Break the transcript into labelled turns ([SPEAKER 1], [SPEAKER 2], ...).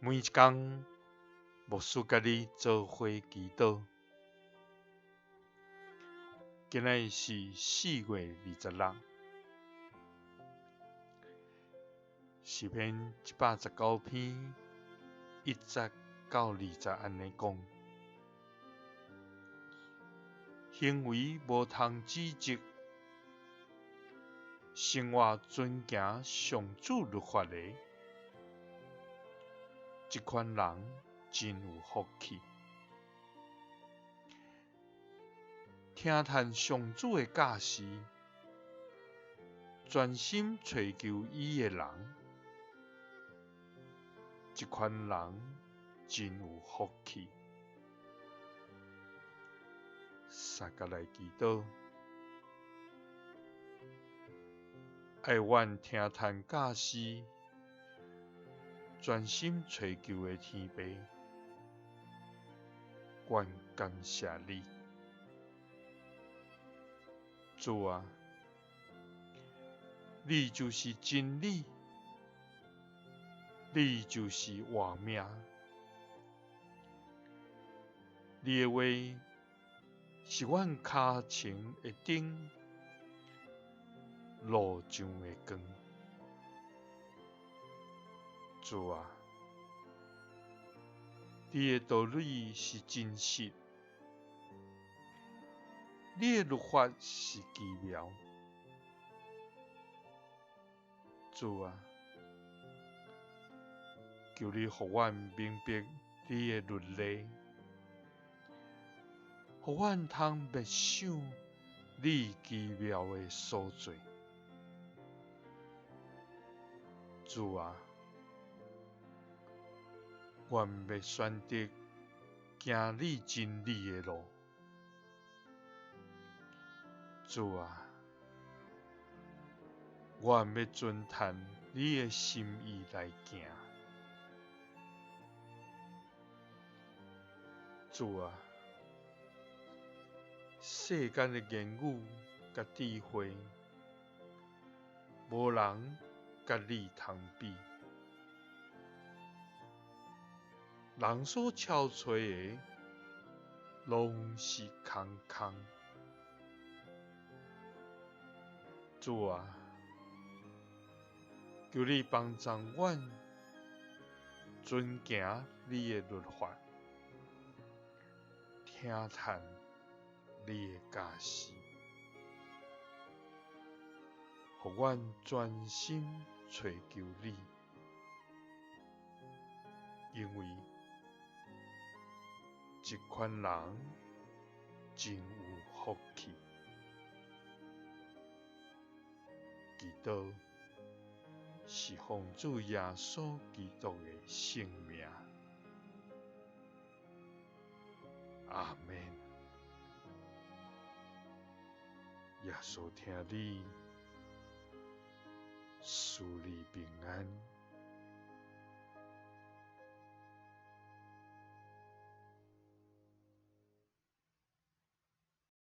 [SPEAKER 1] 每一天，牧师甲你做伙祈祷。今日是4月26日，诗篇119篇1节到20节安尼讲：行为无通指责，生活遵行上主律法的，这款人真有福气。听叹上主的教示，专心追求伊的人，这款人真有福气。三个来祈祷，爱阮听叹教示，专心追求的天父，阮感谢你。主啊，你就是真理，你就是活命。你的话是阮脚前的灯，路上的光。主啊，你的道理是真实，你的律法是奇妙。主啊，求你予阮明白你的律例，予阮通默想你奇妙的所在。主啊，阮要选择行你真理的路。主啊，阮要遵探你的心意来行。主啊，世间的言语甲智慧，无人甲你通比。人所敲吹的，拢是空空。主啊，求你帮助阮，遵行你的律法，听叹你的教示，予阮专心追求你，因为这款人真有福气。祈祷是奉主耶稣基督的圣名。阿们。耶稣听你，赐你平安。